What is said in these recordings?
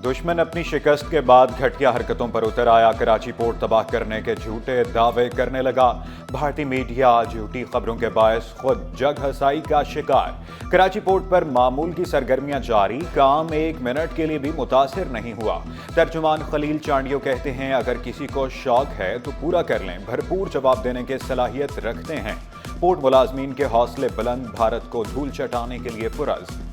दुश्मन अपनी शिकस्त के बाद घटिया हरकतों पर उतर आया। कराची पोर्ट तबाह करने के झूठे दावे करने लगा। भारतीय मीडिया झूठी खबरों के बायस खुद जग हसाई का शिकार। कराची पोर्ट पर मामूल की सरगर्मियां जारी, काम एक मिनट के लिए भी मुतासिर नहीं हुआ। तर्जुमान खलील चांडियो कहते हैं, अगर किसी को शौक है तो पूरा कर लें, भरपूर जवाब देने की सलाहियत रखते हैं। पोर्ट मुलाजमीन के हौसले बुलंद, भारत को धूल चटाने के लिए पुरज़्म।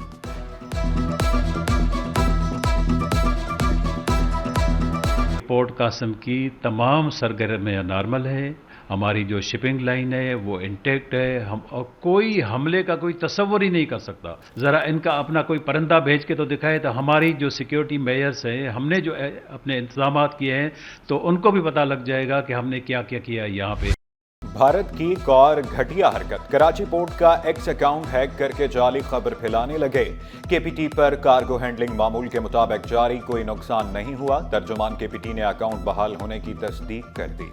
पोर्ट कासिम की तमाम सरगर्मियाँ नॉर्मल है। हमारी जो शिपिंग लाइन है वो इंटैक्ट है। हम और कोई हमले का कोई तसव्वुर ही नहीं कर सकता। ज़रा इनका अपना कोई परिंदा भेज के तो दिखाए, तो हमारी जो सिक्योरिटी मेजर्स हैं, हमने जो अपने इंतजामात किए हैं, तो उनको भी पता लग जाएगा कि हमने क्या क्या किया यहाँ पे। भारत की एक और घटिया हरकत, कराची पोर्ट का एक्स अकाउंट हैक करके जाली खबर फैलाने लगे। केपीटी पर कार्गो हैंडलिंग मामूल के मुताबिक जारी, कोई नुकसान नहीं हुआ। तर्जुमान केपीटी ने अकाउंट बहाल होने की तस्दीक कर दी।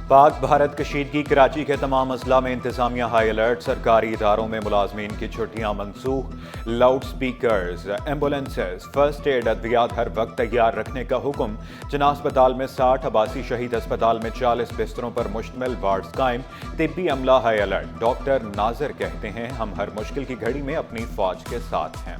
पाक भारत कशीदगी, कराची के तमाम अजला में इंतजामिया हाई अलर्ट। सरकारी इदारों में मुलाजमीन की छुट्टियां मनसूख। Loud speakers, ambulances, first aid, अद्वियात हर वक्त तैयार रखने का हुक्म। जना अस्पताल में 60, अब्बासी शहीद अस्पताल में 40 बिस्तरों पर मुश्तमिल वार्ड्स कायम। तिब्बी अमला हाई अलर्ट। डॉक्टर नाजर कहते हैं, हम हर मुश्किल की घड़ी में अपनी फौज के साथ हैं।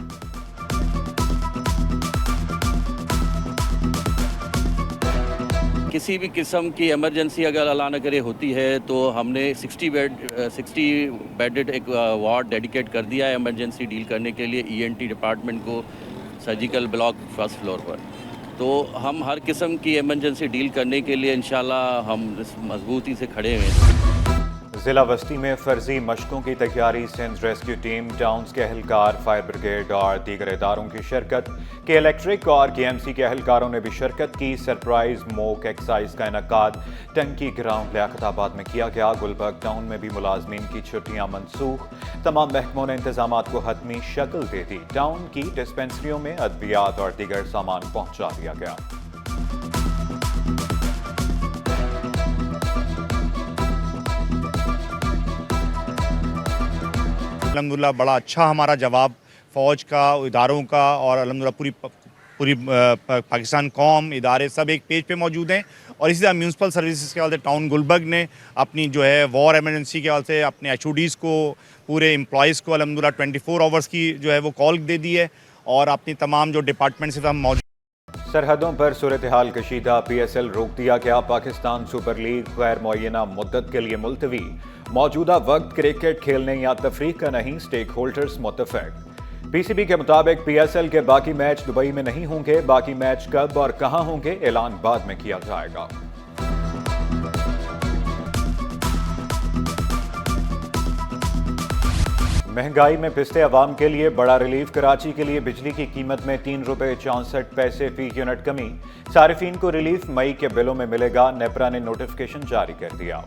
किसी भी किस्म की इमरजेंसी अगर अल्लाह न करे होती है तो हमने 60 बेडेड एक वार्ड डेडिकेट कर दिया है इमरजेंसी डील करने के लिए ईएनटी डिपार्टमेंट को, सर्जिकल ब्लॉक फर्स्ट फ्लोर पर। तो हम हर किस्म की इमरजेंसी डील करने के लिए इंशाल्लाह हम मजबूती से खड़े हैं। जिला वस्ती में फर्जी मशकों की तैयारी। सिंध रेस्क्यू टीम, टाउन्स के एहलकार, फायर ब्रिगेड और दीगर इदारों की शिरकत। के इलेक्ट्रिक और केएमसी के एहलकारों ने भी शिरकत की। सरप्राइज मॉक एक्साइज का इनकाद टंकी ग्राउंड लियाकताबाद में किया गया। गुलबर्ग टाउन में भी मुलाजमीन की छुट्टियां मनसूख। तमाम महकमों ने इंतजामात को हतमी शक्ल दे दी। टाउन की डिस्पेंसरियों में अद्वियात और दीगर सामान पहुंचा दिया गया। अल्हम्दुलिल्लाह बड़ा अच्छा हमारा जवाब फ़ौज का, इदारों का और अल्हम्दुलिल्लाह पूरी पाकिस्तान कौम, इदारे सब एक पेज पे मौजूद हैं। और इसी तरह म्यूनसिपल सर्विसेज के हवाले से टाउन गुलबर्ग ने अपनी जो है वॉर एमरजेंसी के हवाले से अपने HODs को, पूरे एम्प्लॉइज़ को अल्हम्दुलिल्लाह 24 आवर्स की जो है वो कॉल दे दी है। और अपनी तमाम जो डिपार्टमेंट से हम मौजूद। सरहदों पर सूरत हाल कशीदा, PSL रोक दिया गया। पाकिस्तान सुपर लीग गैर मुअय्यना मुद्दत के लिए मुलतवी। मौजूदा वक्त क्रिकेट खेलने या तफरीक का नहीं, स्टेक होल्डर्स मुत्तफिक। PCB के मुताबिक PSL के बाकी मैच दुबई में नहीं होंगे। बाकी मैच कब और कहां होंगे, ऐलान बाद में किया जाएगा। महंगाई में पिसते अवाम के लिए बड़ा रिलीफ। कराची के लिए बिजली की कीमत में 3 रुपये 64 पैसे फी यूनिट कमी। सारिफीन को रिलीफ मई के बिलों में मिलेगा। नेपरा ने नोटिफिकेशन जारी कर दिया।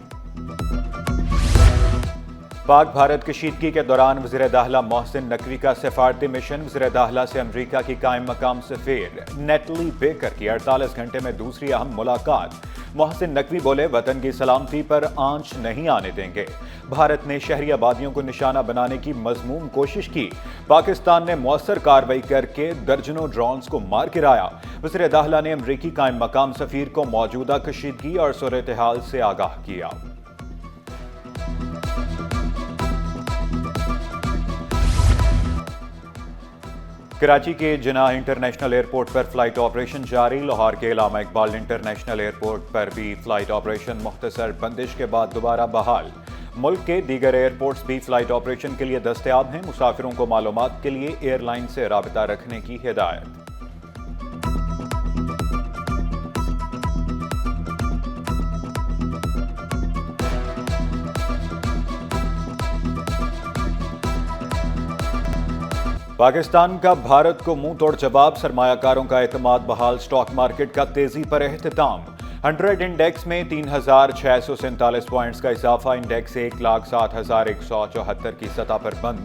पाक भारत कशीदगी के दौरान वज़ीर दाखिला मोहसिन नकवी का सफारती मिशन। वज़ीर दाखिला से अमरीका की कायम मकाम सफ़ीर नेटली बेकर की 48 घंटे में दूसरी अहम मुलाकात। मोहसिन नकवी बोले, वतन की सलामती पर आंच नहीं आने देंगे। भारत ने शहरी आबादियों को निशाना बनाने की मज़मूम कोशिश की। पाकिस्तान ने मौसर कार्रवाई करके दर्जनों ड्रोन्स को मार गिराया। वज़ीर दाखिला ने अमरीकी कायम मकाम सफ़ीर को मौजूदा कशीदगी और सूरत हाल से आगाह किया। कराची के जिन्ना इंटरनेशनल एयरपोर्ट पर फ्लाइट ऑपरेशन जारी। लाहौर के अल्लामा इकबाल इंटरनेशनल एयरपोर्ट पर भी फ्लाइट ऑपरेशन मुख्तसर बंदिश के बाद दोबारा बहाल। मुल्क के दीगर एयरपोर्ट्स भी फ्लाइट ऑपरेशन के लिए दस्तयाब हैं। मुसाफिरों को मालूमात के लिए एयरलाइन से राबिता रखने की हिदायत। पाकिस्तान का भारत को मुंह तोड़ जवाब। सरमायाकारों का एतमाद बहाल। स्टॉक मार्केट का तेजी पर एहतिताम। 100 इंडेक्स में 3647 पॉइंट्स का इजाफा। इंडेक्स 1,07,174 की सतह पर बंद।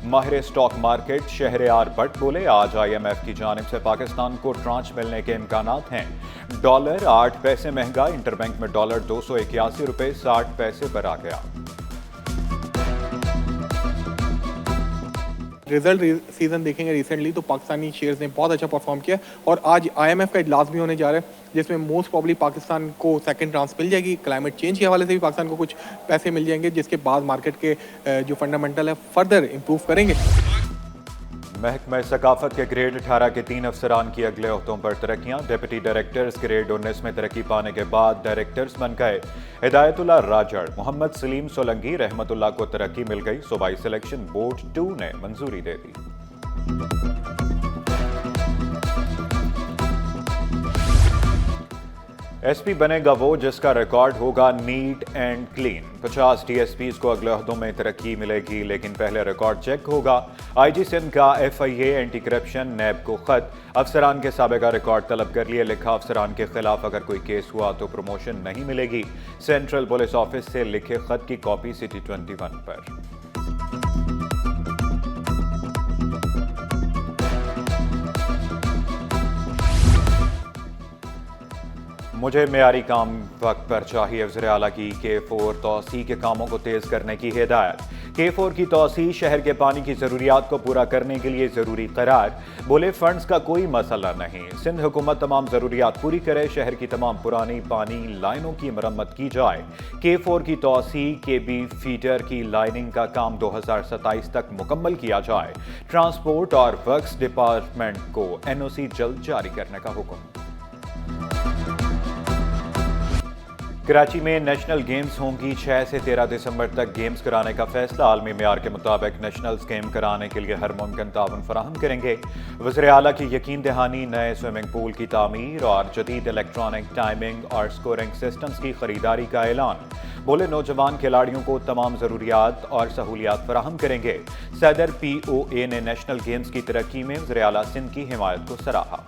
माहिर स्टॉक मार्केट शहरयार भट्ट बोले, आज IMF की जानिब से पाकिस्तान को ट्रांच मिलने के इम्कानात हैं। डॉलर 8 पैसे महंगा। इंटरबैंक में डॉलर 281 रुपये 60 पैसे पर आ गया। रिजल्ट सीजन देखेंगे रिसेंटली तो पाकिस्तानी शेयर्स ने बहुत अच्छा परफॉर्म किया और आज IMF का इजलास भी होने जा रहा है जिसमें मोस्ट प्रॉब्ली पाकिस्तान को सेकंड चांस मिल जाएगी, क्लाइमेट चेंज के हवाले से भी पाकिस्तान को कुछ पैसे मिल जाएंगे जिसके बाद मार्केट के जो फंडामेंटल है फर्दर इम्प्रूव करेंगे। महकमा सकाफत के ग्रेड 18 के 3 अफसरान की अगले अहदों पर तरक्कियां। डिप्टी डायरेक्टर्स ग्रेड 19 में तरक्की पाने के बाद डायरेक्टर्स बन गए हिदायतुल्लाह राजड़, मोहम्मद सलीम सोलंगी, रहमतुल्लाह को तरक्की मिल गई। सूबाई सिलेक्शन बोर्ड 2 ने मंजूरी दे दी। एसपी बनेगा वो जिसका रिकॉर्ड होगा नीट एंड क्लीन। 50 DSPs को अगले अहदों में तरक्की मिलेगी, लेकिन पहले रिकॉर्ड चेक होगा। IG सिंध का FIA एंटी करप्शन नैब को खत, अफसरान के साबिका रिकॉर्ड तलब कर लिए। लिखा, अफसरान के खिलाफ अगर कोई केस हुआ तो प्रमोशन नहीं मिलेगी। सेंट्रल पुलिस ऑफिस से लिखे खत की कॉपी City 21 पर। मुझे मेयारी काम वक्त पर चाहिए। वज़ीर आला की K4 तोसी के कामों को तेज करने की हिदायत। K4 की तोसी शहर के पानी की ज़रूरियात को पूरा करने के लिए ज़रूरी करार। बोले, फंड्स का कोई मसला नहीं, सिंध हुकूमत तमाम ज़रूरियात पूरी करे। शहर की तमाम पुरानी पानी लाइनों की मरम्मत की जाए। K4 की तोसी KB फीडर की लाइनिंग का काम 2027 तक मुकम्मल किया जाए। ट्रांसपोर्ट और वर्क्स डिपार्टमेंट को NOC जल्द जारी करने का हुक्म। कराची में नेशनल गेम्स होंगी। 6 से 13 दिसंबर तक गेम्स कराने का फैसला। आलमी मेयार के मुताबिक नेशनल्स गेम कराने के लिए हर मुमकिन ताउन फराहम करेंगे। वज़ीर आला की यकीन दहानी, नए स्विमिंग पूल की तामीर और जदीद इलेक्ट्रॉनिक टाइमिंग और स्कोरिंग सिस्टम्स की खरीदारी का ऐलान। बोले, नौजवान खिलाड़ियों को तमाम ज़रूरियात और सहूलियात फराहम करेंगे। सदर POA ने नेशनल गेम्स की तरक्की में वज़ीर आला सिंध की हिमायत को सराहा।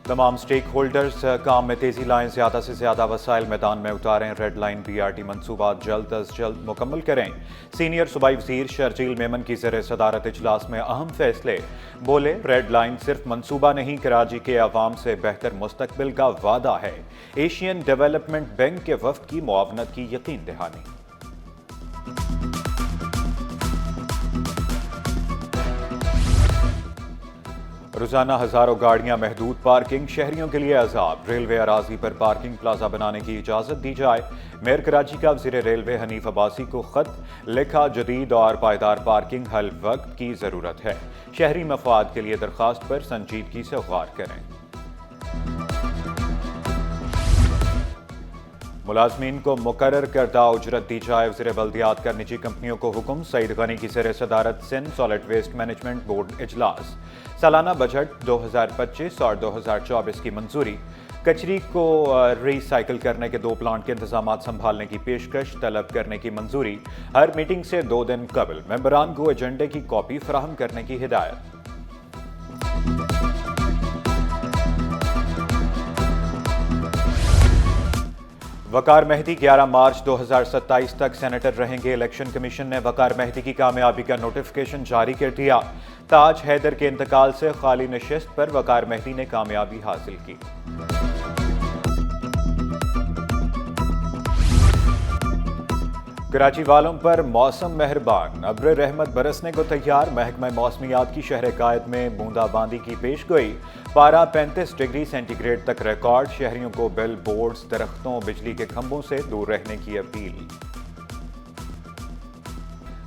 तमाम स्टेक होल्डर्स काम में तेजी लाएं, ज़्यादा से ज़्यादा वसाइल मैदान में उतारें। रेड लाइन BRT मनसूबा जल्द अज जल्द मुकम्मल करें। सीनियर सूबाई वज़ीर शर्जील मेमन की ज़ेर सदारत इजलास में अहम फैसले। बोले, रेड लाइन सिर्फ मनसूबा नहीं, कराची के अवाम से बेहतर मुस्तकबिल का वादा है। एशियन डेवलपमेंट बैंक के वफ़द की मुआवनत की यकीन दहानी। रोजाना हजारों गाड़ियां, महदूद पार्किंग, शहरियों के लिए अजाब। रेलवे अराजी पर पार्किंग प्लाजा बनाने की इजाजत दी जाए। मेयर कराची का वज़ीर रेलवे हनीफ अब्बासी को खत। लिखा, जदीद और पायदार पार्किंग हल वक्त की जरूरत है। शहरी मफाद के लिए दरखास्त पर संजीदगी से गौर करें। मुलाजमीन को मुकर्रर करदा उजरत दी जाए। वज़ीर बल्दियात का निजी कंपनियों को हुक्म। सईद गनी की ज़ेर सदारत Sindh solid waste management board इजलास। सालाना बजट 2025 और 2024 की मंजूरी। कचरी को रिसाइकिल करने के 2 प्लांट के इंतजामात संभालने की पेशकश तलब करने की मंजूरी। हर मीटिंग से 2 दिन कबल मेंबरान को एजेंडे की कॉपी फराहम करने की हिदायत। वकार मेहदी 11 मार्च 2027 तक सेनेटर रहेंगे। इलेक्शन कमीशन ने वकार मेहदी की कामयाबी का नोटिफिकेशन जारी कर दिया। ताज हैदर के इंतकाल से खाली नशिस्त पर वकार मेहदी ने कामयाबी हासिल की। कराची वालों पर मौसम मेहरबान, अब्र रहमत बरसने को तैयार। महकमा मौसमियात की शहर कायद में बूंदाबांदी की पेशगोई। पारा 35 डिग्री सेंटीग्रेड तक रिकॉर्ड। शहरियों को बिल बोर्ड्स, दरख्तों, बिजली के खंभों से दूर रहने की अपील।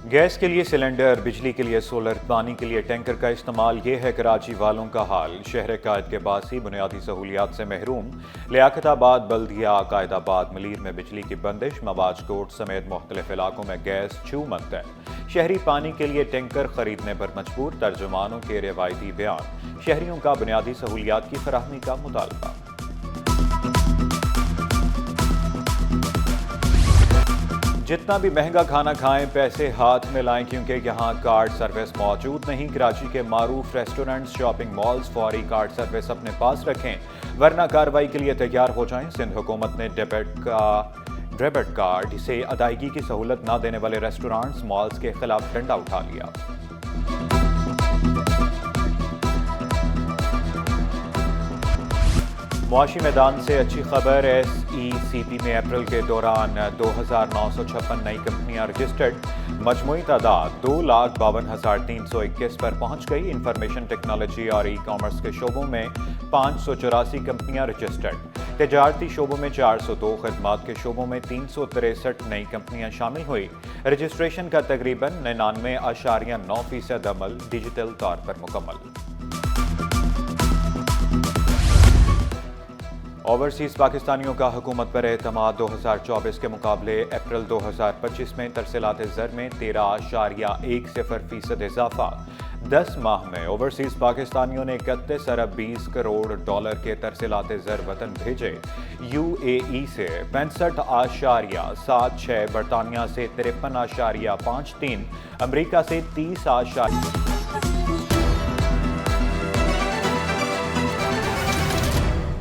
गैस के लिए सिलेंडर, बिजली के लिए सोलर, पानी के लिए टैंकर का इस्तेमाल, ये है कराची वालों का हाल। शहर कायद के बासी बुनियादी सहूलियात से महरूम। लियाकताबाद, बल्दिया, कायदाबाद, मलीर में बिजली की बंदिश। मवाज कोट समेत मुख्तलिफ इलाकों में गैस छूमंत है। शहरी पानी के लिए टैंकर खरीदने पर मजबूर। तर्जुमानों के रिवायती बयान। शहरियों का बुनियादी सहूलियात की फराहमी का मुतालबा। जितना भी महंगा खाना खाएं, पैसे हाथ में लाएं, क्योंकि यहाँ कार्ड सर्विस मौजूद नहीं। कराची के मारूफ रेस्टोरेंट्स, शॉपिंग मॉल्स फौरी कार्ड सर्विस अपने पास रखें, वरना कार्रवाई के लिए तैयार हो जाएं। सिंध हुकूमत ने डेबिट कार्ड से अदायगी की सहूलत न देने वाले रेस्टोरेंट्स, मॉल्स के खिलाफ डंडा उठा लिया। معاشی میدان سے اچھی خبر، SECP میں اپریل کے دوران 2,956 نئی کمپنیاں رجسٹرڈ، مجموعی تعداد 2,52,321 پر پہنچ گئی۔ انفارمیشن ٹیکنالوجی اور ای کامرس کے شعبوں میں 584 کمپنیاں رجسٹرڈ، تجارتی شعبوں میں 402، خدمات کے شعبوں میں 363 نئی کمپنیاں شامل ہوئی۔ رجسٹریشن کا تقریباً 99.9% عمل ڈیجیٹل طور پر مکمل۔ اوورسیز پاکستانیوں کا حکومت پر اعتماد 2024 کے مقابلے اپریل 2025 میں ترسیلات زر میں 13.10% اضافہ۔ 10 ماہ میں اوورسیز پاکستانیوں نے 31 ارب 20 کروڑ ڈالر کے ترسیلات زر وطن بھیجے۔ UAE سے 65.76، برطانیہ سے 53.53، امریکہ سے 30